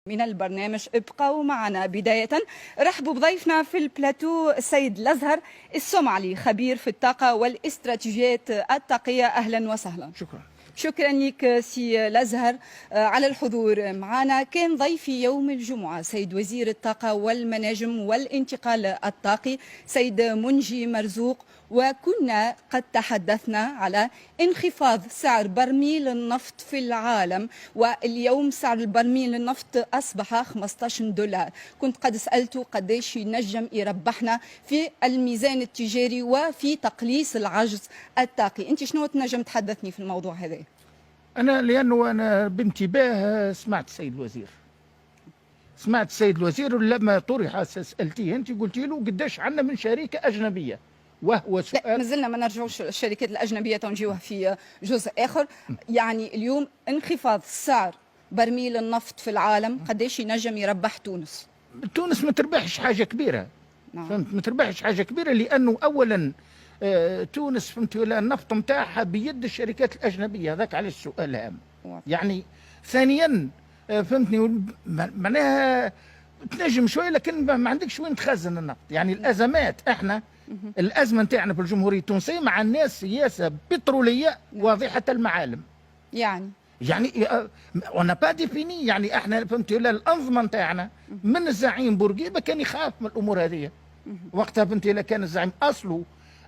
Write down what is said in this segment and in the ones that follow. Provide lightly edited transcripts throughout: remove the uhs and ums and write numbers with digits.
من البرنامج ابقوا معنا. بداية رحبوا بضيفنا في البلاتو السيد الأزهر السمعلي، خبير في الطاقة والاستراتيجيات الطاقية. أهلا وسهلا. شكرا لك سي الأزهر على الحضور معنا. كان ضيفي يوم الجمعة سيد وزير الطاقة والمناجم والانتقال الطاقي سيد منجي مرزوق، وكنا قد تحدثنا على انخفاض سعر برميل النفط في العالم، واليوم سعر البرميل النفط أصبح 15 دولار. كنت قد سألته قديش ينجم يربحنا في الميزان التجاري وفي تقليص العجز الطاقي. أنت شنو تنجم تحدثني في الموضوع هذا؟ لأنه بانتباه سمعت السيد الوزير لما طرح سألتيه أنت قلتي له قداش عندنا من شركة أجنبية، وهو سؤال. لا مازلنا ما نرجعوش الشركات الأجنبية تنجيوها في جزء آخر. يعني اليوم انخفاض سعر برميل النفط في العالم قداش ينجم يربح تونس؟ تونس ما تربحش حاجة كبيرة. نعم. فهمت، ما تربحش حاجة كبيرة لأنه أولا تونس فهمت ولا النفط نتاعها بيد الشركات الأجنبية، هذاك على السؤال هام. يعني ثانيا فهمتني معناها تنجم شوية لكن ما عندكش وين تخزن النفط. يعني الأزمات احنا الأزمة نتاعنا في الجمهورية التونسية مع الناس سياسة بترولية واضحة المعالم. يعني وانا با ديفيني، يعني احنا فهمت ولا الأنظمة نتاعنا من الزعيم بورقيبة كان يخاف من الأمور هذه. وقتها فهمت ولا كان الزعيم أصله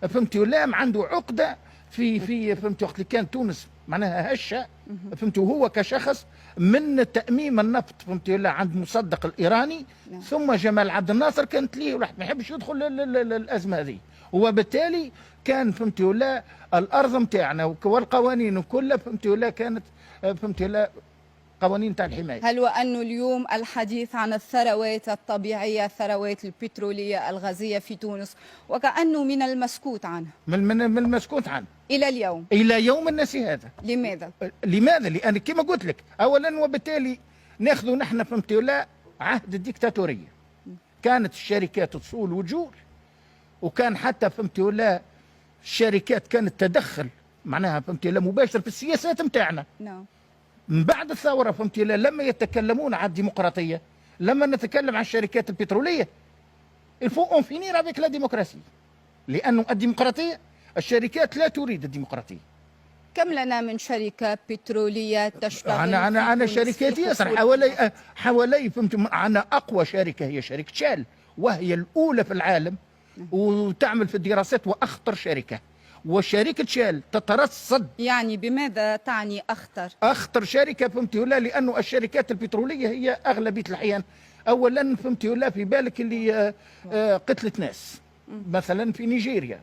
فهمت ولا عنده عقدة في فهمت وقت اللي كان تونس معناها هشة فهمت، وهو كشخص من تأميم النفط فهمت ولا عند مصدق الإيراني. ثم جمال عبد الناصر كانت ليه واحد ما يحبش يدخل الأزمة هذه، وبالتالي كان فهمت ولا الأرض نتاعنا والقوانين كلها فهمت ولا كانت فهمت ولا قوانين تاع الحماية. هل وأنه اليوم الحديث عن الثروات الطبيعية، الثروات البترولية الغازية في تونس، وكأنه من المسكوت عنها من المسكوت عنه إلى يوم الناس هذا. لماذا؟ لأن كما قلت لك أولا وبالتالي ناخذ نحن فهمت ولا عهد الديكتاتورية. كانت الشركات تصول وجور، وكان حتى فهمت ولا الشركات كانت تدخل معناها فهمت ولا مباشر في السياسات نتاعنا. من بعد الثورة فهمت ولا لما يتكلمون عن الديمقراطية، لما نتكلم عن الشركات البترولية الفو اون فينير افيك لا ديمقراطية، لأنه الديمقراطية الشركات لا تريد الديمقراطية. كم لنا من شركة بترولية تشتغل؟ أنا شركات ياسر حوالي فهمت. أنا أقوى شركة هي شركة شال، وهي الأولى في العالم وتعمل في الدراسات، وأخطر شركة. وشركة شال تترصد. يعني بماذا تعني أخطر؟ أخطر شركة فهمت ولا لأنه الشركات البترولية هي أغلبية الأحيان أولا فهمت ولا في بالك اللي قتلت ناس مثلا في نيجيريا.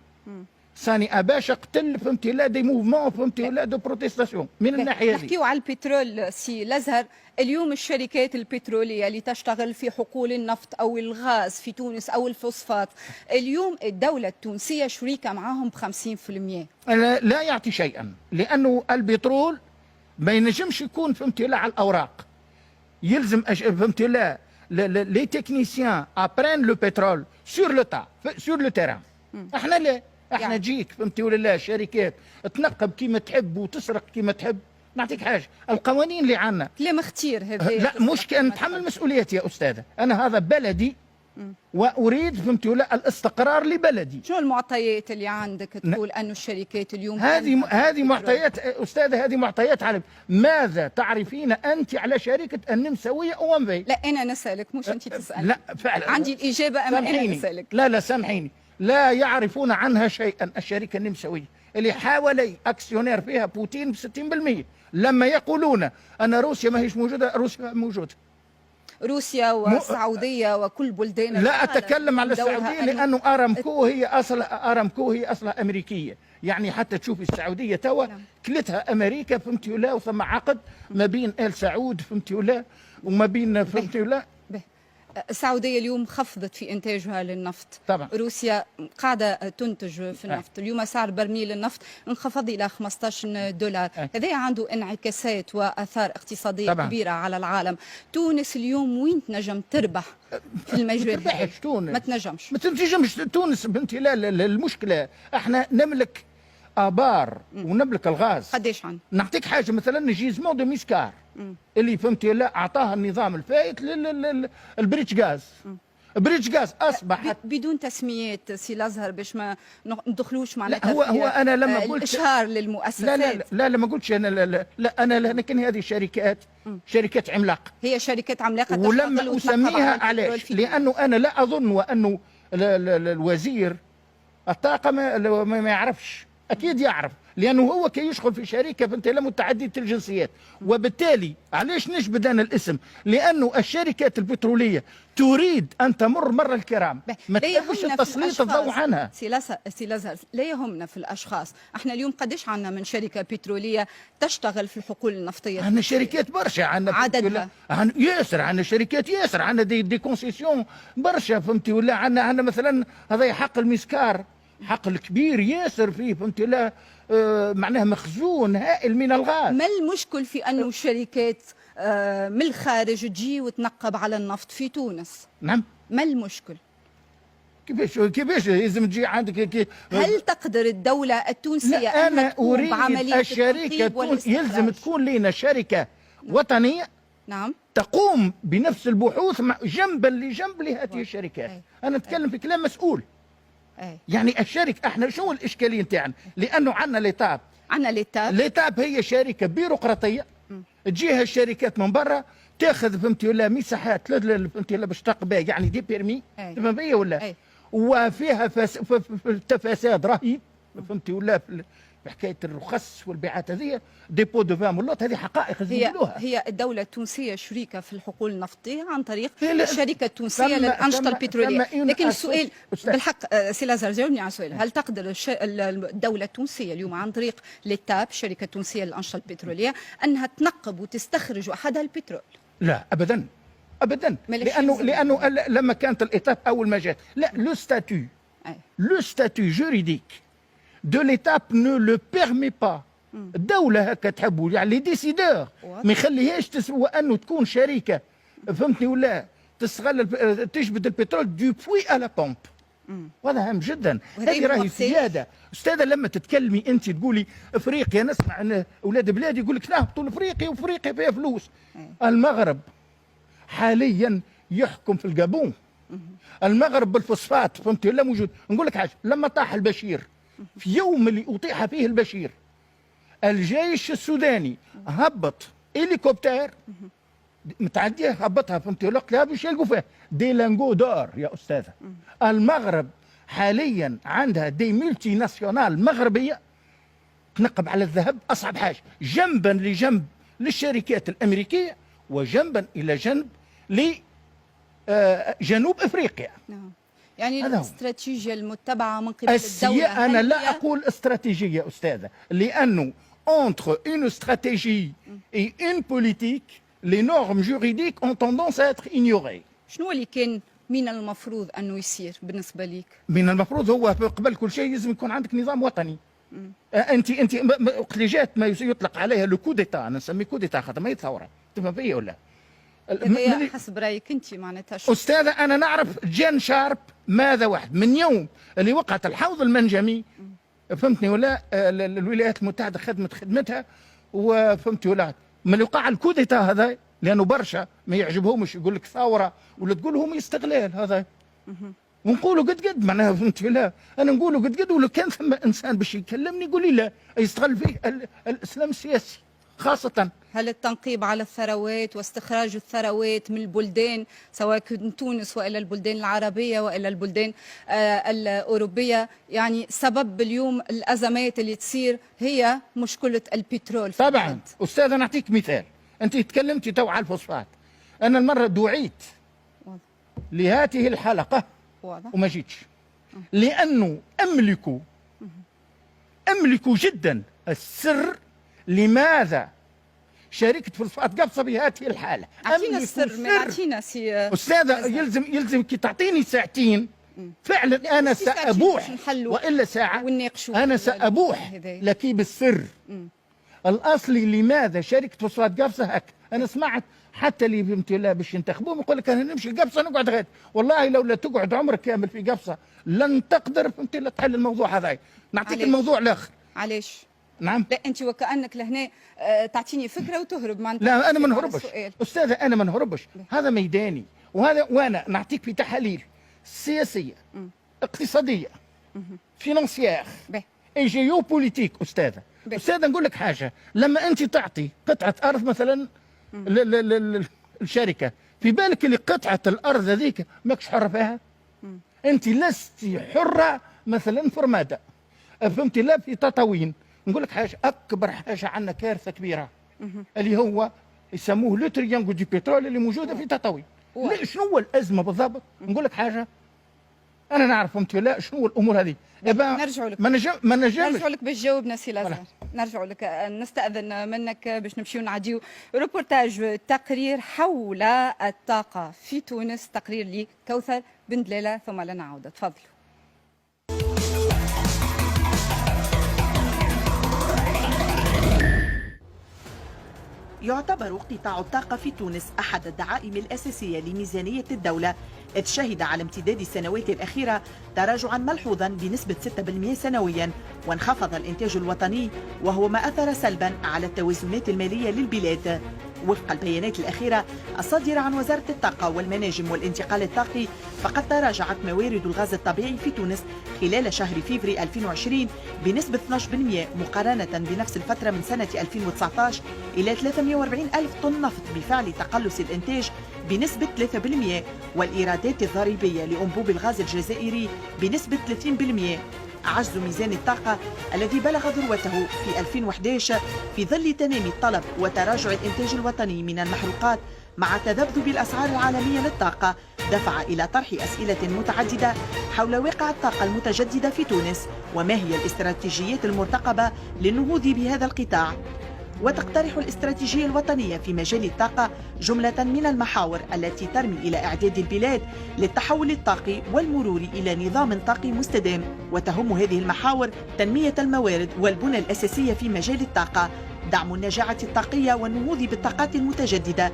ثاني أباش قتل فهمت ولا دي موفمون فهمت ولا دو بروتيستاسيون من الناحية دي. نحكيو على البترول سي الأزهر. اليوم الشركات البترولية اللي تشتغل في حقول النفط أو الغاز في تونس أو الفوسفات، اليوم الدولة التونسية شريكة معاهم ب50%. لا يعطي شيئا، لأنه البترول ما ينجمش يكون فهمت ولا على الأوراق. يلزم فهمت ولا لي تكنيسيان ابرين لو بترول سور لو تا سور لو تيران. احنا لا، احنا يعني جيك فهمتي ولا لا شركات تنقب كيما تحب وتسرق كيما تحب. نعطيك حاجه، القوانين اللي عندنا كلام اختير هذا. لا مش كان نتحمل مسؤوليتي يا استاذه. انا هذا بلدي واريد فهمتي ولا الاستقرار لبلدي. شو المعطيات اللي عندك تقول انه الشركات اليوم هذه معطيات استاذه، هذه معطيات عالم. ماذا تعرفين انت على شركه النمساويه اوامبي؟ لا انا نسالك مش انت تسالني. لا فعلا عندي الاجابه اما انا نسالك. لا سامحيني، لا يعرفون عنها شيئا. الشركه النمساويه اللي حوالي اكسيونير فيها بوتين ب 60%، لما يقولون ان روسيا ما هيش موجوده، روسيا موجوده. روسيا والسعوديه وكل بلدان لا اتكلم على السعوديه لانه ارامكو هي اصلها امريكيه. يعني حتى تشوفي السعوديه توا كلتها امريكا فهمتي ولا، وثم عقد ما بين ال سعود فهمتي ولا وما بين فهمتي ولا. السعودية اليوم خفضت في إنتاجها للنفط طبعا. روسيا قاعدة تنتج في النفط. اليوم سعر برميل النفط انخفض إلى 15 دولار. هذا عنده انعكاسات وآثار اقتصادية طبعا كبيرة على العالم. تونس اليوم وين تنجم تربح في المجال؟ ما تربحش تونس، ما تنجمش تونس بنتي. لا المشكلة احنا نملك ابار ونملك الغاز. قديش عن؟ نعطيك حاجه مثلا جيزمون دو ميسكار اللي فهمتي لا اعطاها النظام الفائت للبريتش غاز. بريتش غاز اصبحت بدون تسميات سي الازهر باش ما ندخلوش لا هو انا لما قلت الاشهار للمؤسسات. لا ما قلتش انا لا انا لكن هذه شركات عملاقه، هي شركات عملاقه ولما اسميها علاش؟ لانه انا لا اظن وانه الوزير الطاقه ما يعرفش، اكيد يعرف لانه هو كي يشغل في شركه فانت لا متعدده الجنسيات، وبالتالي علاش نجبد انا الاسم؟ لانه الشركات البتروليه تريد ان تمر مر الكرام، ما تحبش تسليط الضوء عنها. سي لازهر لا يهمنا في الاشخاص، احنا اليوم قديش عندنا من شركه بتروليه تشتغل في الحقول النفطيه؟ عندنا شركات برشا، عندنا عددها ياسر، عندنا شركات ياسر، عندنا دي كونسيسيون برشا فهمتي ولا. عندنا مثلا هذا حق المسكار، حق الكبير ياسر فيه فهمتي ولا، معناه مخزون هائل من الغاز. ما المشكل في انه الشركات من الخارج تجي وتنقب على النفط في تونس؟ نعم. ما المشكل؟ كيفاش لازم تجي عندك هل تقدر الدولة التونسية أن تقوم بعملية الشركة يلزم تكون لنا شركة وطنية نعم تقوم بنفس البحوث جنبا لجنب لهذه الشركات. أنا أتكلم في كلام مسؤول. يعني الشركة احنا شو الإشكالية نتاعنا؟ لأنه عندنا ليتاب هي شركة بيروقراطية تجيها الشركات من برا تاخذ فهمتي ولا مساحات فهمتي ولا باش تقبى يعني دي بيرمي تفهم بيا ولا وفيها فساد رهيب فهمتي ولا في حكايه الرخص والبيعات هذه ديبو دو فام والله هذه حقائق هي الدولة التونسية شريكة في الحقول النفطية عن طريق الشركة التونسية للأنشطة البترولية. لكن السؤال بالحق سي لازر جاوبني على السؤال، هل تقدر الدولة التونسية اليوم عن طريق ليتاب الشركة التونسية للأنشطة البترولية أنها تنقب وتستخرج أحدها البترول؟ لا أبدا ابدا، لانه لما كانت الايتاب اول ما جات لا لو ستاتيو جوريديك دو ليتاب نو لو بيرمي با. الدوله هكا تحبوا يعني لي ديسيدور ما يخليهاش انه تكون شركه فهمتني ولا تستغل تجبد البترول دو بوي على بومب. وهذا هام جدا، هذه راهي سياده. استاذه لما تتكلمي انت تقولي افريقيا، نسمع ان اولاد بلادي يقول لك نهبطوا لافريقيا وافريقيا فيها فلوس. المغرب حاليا يحكم في الجابون. المغرب بالفوسفات فهمتي ولا موجود. نقول لك حاجه، لما طاح البشير في يوم اللي اطيح فيه البشير الجيش السوداني هبط هليكوبتر متعديه هبطها فهمتي ولا قلها باش يلقوا فيها دي لانجو دور يا استاذه. المغرب حاليا عندها دي ملتي ناسيونال مغربيه تنقب على الذهب اصعب حاجه، جنبا لجنب للشركات الامريكيه وجنبا الى جنب لجنوب افريقيا. يعني الاستراتيجيه المتبعه من قبل الدوله، انا لا اقول استراتيجيه استاذه، لانه entre une stratégie et une politique les normes juridiques ont tendance à être ignorées. شنو اللي كان من المفروض انه يصير بالنسبه ليك؟ من المفروض هو قبل كل شيء لازم يكون عندك نظام وطني. انت وقت اللي جات ما يطلق عليها لو كو ديتا، انا نسميه كو ديتا خاطر ما هي ثوره، تفهم فيا ولا؟ حسب رايك انت معناتها استاذه انا نعرف جان شارب ماذا واحد من يوم اللي وقعت الحوض المنجمي فهمتني ولا الولايات المتحده خدمت خدمتها وفهمتي ولا من وقع الكوديتا هذا، لانه برشا ما يعجبهمش يقول لك ثوره ولا تقول لهم استغلال هذا. ونقولوا قد معناها فهمتي ولا، انا نقولوا قد ولو كان ثم انسان باش يكلمني يقول لي لا يستغل فيه الاسلام السياسي خاصه. هل التنقيب على الثروات واستخراج الثروات من البلدان سواء كنت تونس والا البلدان العربيه والا البلدان الاوروبيه يعني سبب اليوم الازمات اللي تصير هي مشكله البترول؟ طبعا استاذه نعطيك مثال، انت تكلمتي تو على الفوسفات، انا المره دعيت لهذه الحلقه وما جيتش لانه املك جدا السر لماذا شركة فوسفات قبصة بهذه الحالة. اعطينا السر، ما اعطينا سي استاذة. يلزم كي تعطيني ساعتين فعلا انا سابوح والا ساعة انا سابوح لك بالسر الاصلي لماذا شركة فوسفات قبصة هك. انا سمعت حتى اللي فهمتي لا باش ينتخبوهم يقول لك انا نمشي قبصة نقعد غير، والله لو لا تقعد عمرك كامل في قبصة لن تقدر فهمتي لا تحل الموضوع هذا. نعطيك الموضوع الاخر، علاش؟ نعم. لا انت وكانك لهنا تعطيني فكره وتهرب ما لا انا ما نهربش استاذه، انا ما نهربش، هذا ميداني، وانا نعطيك في تحاليل سياسيه اقتصاديه فينانسيير اي جيوبوليتيك استاذه. استاذه نقول لك حاجه، لما انت تعطي قطعه ارض مثلا الشركه، في بالك اللي قطعه الارض هذيك ماكش حره فيها؟ انت لست حره مثلا في رماده، فهمتي؟ لا في تطاوين. نقول لك حاجه، اكبر حاجه عندنا كارثه كبيره اللي هو يسموه لو تريانغو دي بترول اللي موجوده في تطاوين. شنو هو الازمه بالضبط؟ نقول لك حاجه، انا نعرف فهمتي لا شنو هو الامور هذه. نرجع لك ما نجمش نرجع لك باش تجاوبنا سي لازار. نرجع لك، نستأذن منك باش نمشيو نعديو روبورتاج تقرير حول الطاقة في تونس، تقرير لكوثر بن دلالة، ثم لنا عودة. تفضلوا. يعتبر قطاع الطاقة في تونس أحد الدعائم الأساسية لميزانية الدولة، إذ شهد على امتداد السنوات الأخيرة تراجعا ملحوظا بنسبة 6% سنويا، وانخفض الإنتاج الوطني وهو ما أثر سلبا على التوازنات المالية للبلاد. وفق البيانات الأخيرة الصادرة عن وزارة الطاقة والمناجم والانتقال الطاقي، فقد تراجعت موارد الغاز الطبيعي في تونس خلال شهر فيفري 2020 بنسبة 12% مقارنة بنفس الفترة من سنة 2019 إلى 340 ألف طن نفط، بفعل تقلص الإنتاج بنسبة 3%، والإيرادات الضريبية لأنبوب الغاز الجزائري بنسبة 30%. عجز ميزان الطاقة الذي بلغ ذروته في 2011 في ظل تنامي الطلب وتراجع الإنتاج الوطني من المحروقات مع تذبذب الأسعار العالمية للطاقة، دفع إلى طرح أسئلة متعددة حول واقع الطاقة المتجددة في تونس، وما هي الاستراتيجيات المرتقبة للنهوض بهذا القطاع. وتقترح الاستراتيجية الوطنية في مجال الطاقة جملة من المحاور التي ترمي إلى إعداد البلاد للتحول الطاقي والمرور إلى نظام طاقي مستدام، وتهم هذه المحاور تنمية الموارد والبنى الأساسية في مجال الطاقة، دعم النجاعة الطاقية والنهوض بالطاقات المتجددة،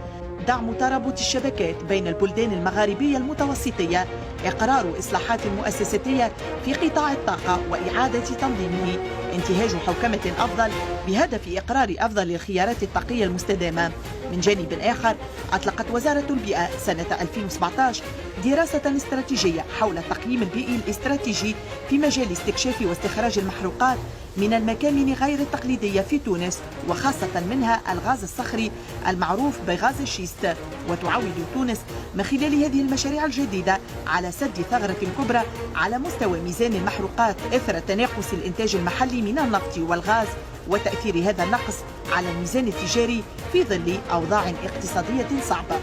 دعم ترابط الشبكات بين البلدان المغاربية المتوسطية، إقرار إصلاحات مؤسساتية في قطاع الطاقة وإعادة تنظيمه، انتهاج حوكمة أفضل بهدف إقرار أفضل الخيارات الطاقية المستدامة. من جانب آخر، أطلقت وزارة البيئة سنة 2017 دراسة استراتيجية حول التقييم البيئي الاستراتيجي في مجال استكشاف واستخراج المحروقات من المكامن غير التقليدية في تونس، وخاصة منها الغاز الصخري المعروف بغاز الشيست. وتعود تونس من خلال هذه المشاريع الجديدة على سد ثغرة كبرى على مستوى ميزان المحروقات إثر تناقص الإنتاج المحلي من النفط والغاز، وتأثير هذا النقص على الميزان التجاري في ظل أوضاع اقتصادية صعبة.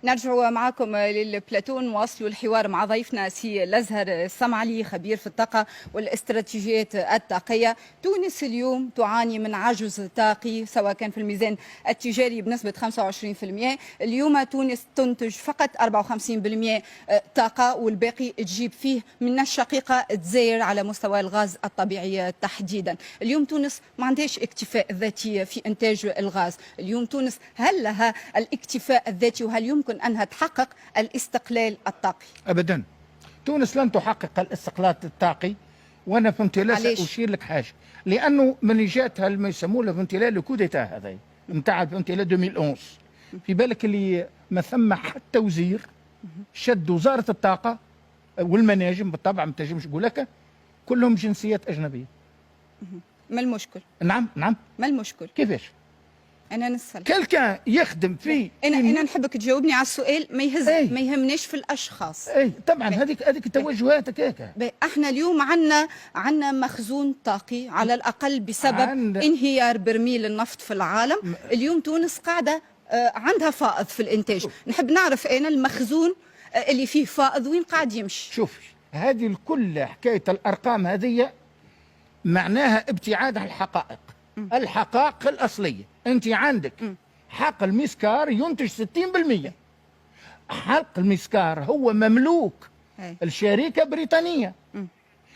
نرجع معكم للبلاتون، واصلوا الحوار مع ضيفنا سي لازهر السمعلي، خبير في الطاقة والاستراتيجيات الطاقية. تونس اليوم تعاني من عجز طاقي سواء كان في الميزان التجاري بنسبة 25%. اليوم تونس تنتج فقط 54% طاقة، والباقي تجيب فيه من الشقيقة الجزائر على مستوى الغاز الطبيعي تحديدا. اليوم تونس ما عندهاش اكتفاء ذاتي في إنتاج الغاز. اليوم تونس هل لها الاكتفاء الذاتي، وهل يمكن أنها تحقق الاستقلال الطاقي؟ أبدا، تونس لن تحقق الاستقلال الطاقي. وأنا فهمت لا سأشير لك حاجة، لأنه من جاتها ما يسموه فهمت لا الكوديتا هذا نتاع فهمت لا 2011، في بالك اللي ما ثم حتى وزير شد وزارة الطاقة والمناجم، بالطبع ما تنجمش نقول لك كلهم جنسيات أجنبية. ما المشكل؟ نعم ما المشكل؟ كيفاش؟ أنا نسأل كان يخدم في أنا نحبك تجاوبني على السؤال، ما يهمنيش في الأشخاص. طبعا هذيك توجهاتك هيك. احنا اليوم عندنا مخزون طاقي على الأقل بسبب انهيار برميل النفط في العالم. اليوم تونس قاعدة عندها فائض في الإنتاج. نحب نعرف أنا المخزون اللي فيه فائض وين قاعد يمشي. شوف، هذه الكل حكاية الأرقام هذه معناها ابتعاد عن الحقائق. الحقائق الأصلية، أنت عندك حق المسكار ينتج 60%. حق المسكار هو مملوك الشركة بريطانية.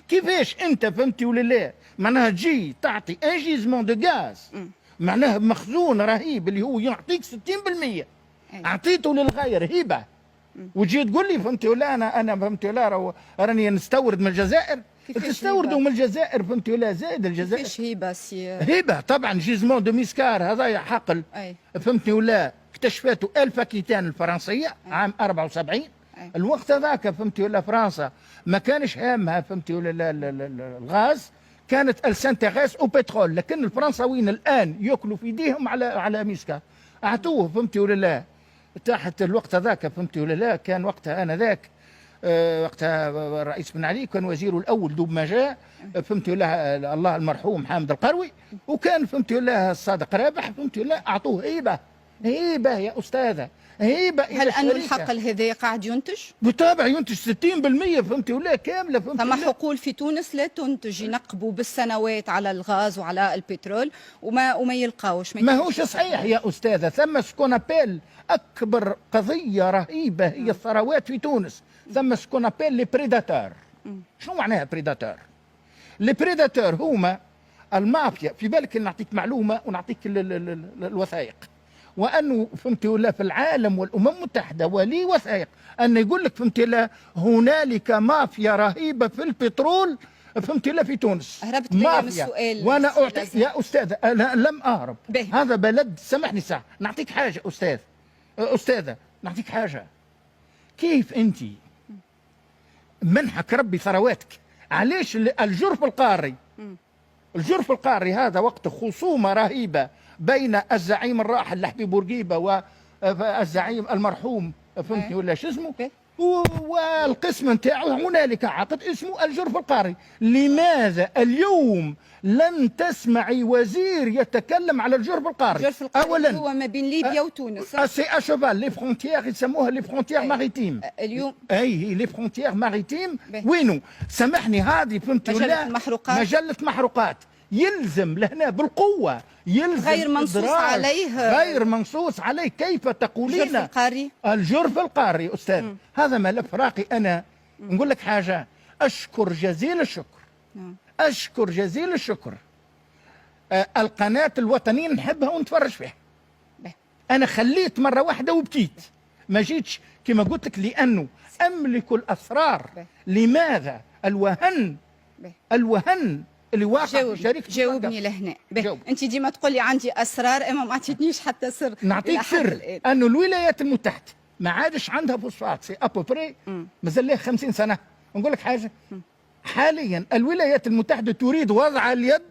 كيفاش أنت فهمتي ولا لا؟ معناها تجي تعطي انجيزمون دو غاز، معناها مخزون رهيب اللي هو يعطيك 60%، اعطيته للغير هبه، وتجي تقول لي فهمتي ولا انا فهمتي ولا راني نستورد من الجزائر. تستوردوا من الجزائر فهمتي ولا زائد الجزائر. كيفاش هبه سي؟ هبه طبعا. جيزمون دو ميسكار هذا حقل فهمتني ولا اكتشفته الباكيتان الفرنسيه عام 74. الوقت هذاك فهمتي ولا فرنسا ما كانش هامها فهمتي ولا الغاز، كانت السنتغاز او بترول، لكن الفرنساويين الان ياكلوا في ايديهم على ميسكار. اعطوه فهمتي ولا لا تحت الوقت هذاك فهمتي ولا لا. كان وقتها انذاك وقتها الرئيس بن علي كان وزيره الاول دوب ما جاء فهمتي ولا الله المرحوم حامد القروي، وكان فهمتي ولا الصادق رابح فهمتي ولا اعطوه هيبه. هيبه يا استاذه، هيبه. هل أن الحقل هذا قاعد ينتج؟ بالطبع ينتج 60% فهمتي ولا كامله فهمتي. ثم حقول في تونس لا تنتج، ينقبوا بالسنوات على الغاز وعلى البترول وما يلقاوش. ما هوش صحيح يا استاذه. ثم سكونابيل اكبر قضيه رهيبه هي الثروات في تونس. ثم سكونابيل لي بريداتور. شنو معناها بريداتور؟ لي بريداتور هما المافيا. في بالك نعطيك معلومه ونعطيك الوثائق، وانه فهمتي ولا في العالم والامم المتحده ولي وثائق ان يقول لك فهمتي لا هنالك مافيا رهيبه في البترول فهمتي لا في تونس. هربت بيا من السؤال. وانا اعطي يا استاذ، انا لم اهرب. هذا بلد. سامحني ساعه نعطيك حاجه استاذه نعطيك حاجه. كيف انت منحك ربي ثرواتك، علاش الجرف القاري الجرف القاري هذا وقت خصومه رهيبه بين الزعيم الراحل لحبيب بورقيبه والزعيم المرحوم فهمتني ولا شو اسمه، والقسم نتاعو هنالك عقد اسمه الجرف القاري. لماذا اليوم لن تسمعي وزير يتكلم على الجرف القاري؟ الجرف القاري اولا هو ما بين ليبيا وتونس. سي اشوفال لي فرونتيير يسموها لي فرونتيير ماريتيم. اليوم لي فرونتيير ماريتيم. وينو؟ سامحني هذه فهمتي ولا مجله محروقات. يلزم لهنا بالقوة، يلزم غير منصوص عليه، غير منصوص عليه. كيف تقولين الجرف القاري؟ الجرف القاري أستاذ. هذا ملف راقي. أنا نقول لك حاجة، أشكر جزيل الشكر، أشكر جزيل الشكر القناة الوطنية نحبها ونتفرج فيها. أنا خليت مرة واحدة وبكيت، ما جيتش كما قلت لك لأنه أملك الأسرار. لماذا الوهن اللي واقع في شركة؟ جاوبني لهنا. انت ديما تقول لي عندي اسرار، اما ما عطيتنيش حتى سر. نعطيك سر انه الولايات المتحده ما عادش عندها فوسفات سي ابوبري مازال لها 50 سنه. نقول لك حاجه، حاليا الولايات المتحده تريد وضع اليد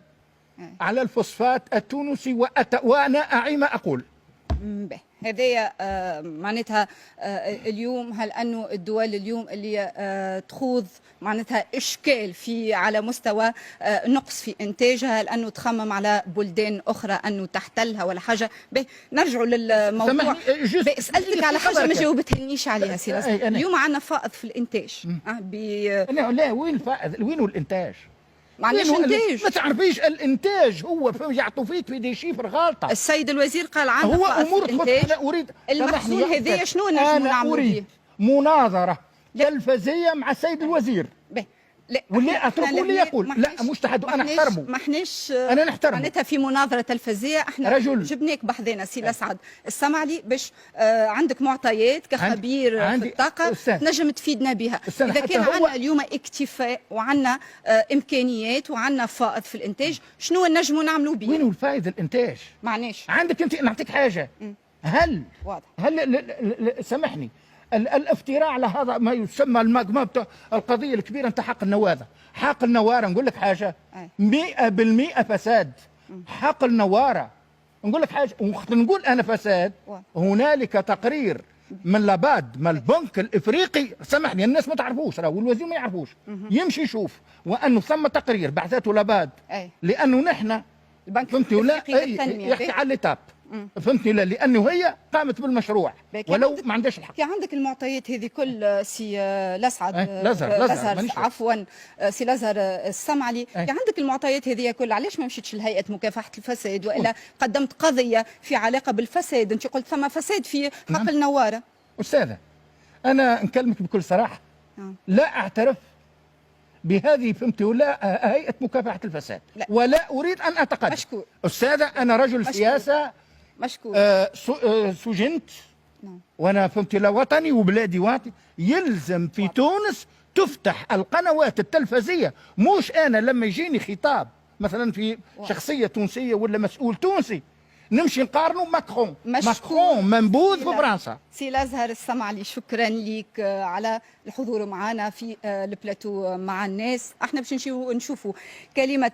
على الفوسفات التونسي وانا اعي ما اقول. هذايا معناتها اليوم هل انه الدول اليوم اللي تخوض معناتها اشكال في على مستوى نقص في انتاجها، هل انه تخمم على بلدان اخرى انه تحتلها ولا حاجه؟ نرجعوا للموضوع. سالتك على حاجه ما جاوبتنيش عليها سي راسل. اليوم عندنا فائض في الانتاج. لا وين الفائض؟ وين الانتاج؟ معليش انتاج. ما تعرفيش الانتاج هو يعطوا فيك في دي شيفر غالطه. السيد الوزير قال عندنا هو امور الانتاج. انا اريد المحصول هذايا شنو نجموا نعملوا به؟ مناظره تلفزيه مع السيد الوزير. لا واللي اتركه اللي يقول لا مش تحدث. انا احترمه. ما احناش انا نحترمه. معناتها في مناظره تلفزيه احنا رجل جبناك بحذنا سي الاسعد السمعلي باش عندك معطيات كخبير في الطاقه تنجم تفيدنا بها. اذا كان عندنا اليوم اكتفاء وعندنا امكانيات وعندنا فائض في الانتاج، شنو نجموا نعملوا به؟ وين الفائض الانتاج؟ معناش عندك انت. نعطيك حاجه. هل سامحني، الافتراء على هذا ما يسمى الماجما القضيه الكبيره نتاع حق النواره. حق النواره نقول لك حاجه 100% فساد. حق النواره نقول لك حاجه، وقت نقول انا فساد هنالك تقرير من لاباد من البنك الافريقي. سامحني الناس ما تعرفوش راهو والوزير ما يعرفوش. يمشي يشوف وانه ثم تقرير بعثته لاباد لانه نحن البنك الافريقي يحكي على التاب فهمتني لا لانه هي قامت بالمشروع ولو ما عندهاش الحق. كي عندك المعطيات هذه كل سي الاسعد لزهر عفوا سي لزهر السمعلي، كي عندك المعطيات هذه كل، علاش ما مشيتش لهيئه مكافحه الفساد والا قدمت قضيه في علاقه بالفساد؟ انت قلت ثم فساد في حقل نواره. استاذه انا نكلمك بكل صراحه، لا اعترف بهذه فهمتي ولا هيئه مكافحه الفساد. لا. ولا اريد ان اتقدم. مشكور. استاذه انا رجل مشكور. سياسه مشكور. سجنت نعم. وانا فهمت لا وطني وبلادي وطني، يلزم في تونس تفتح القنوات التلفزية. مش انا لما يجيني خطاب مثلا في شخصية تونسية ولا مسؤول تونسي نمشي نقارنه ماكرون منبوذ في فرنسا. سي الازهر السمعلي، شكرا لك على الحضور معنا في البلاتو مع الناس. احنا باش نشوفوا كلمة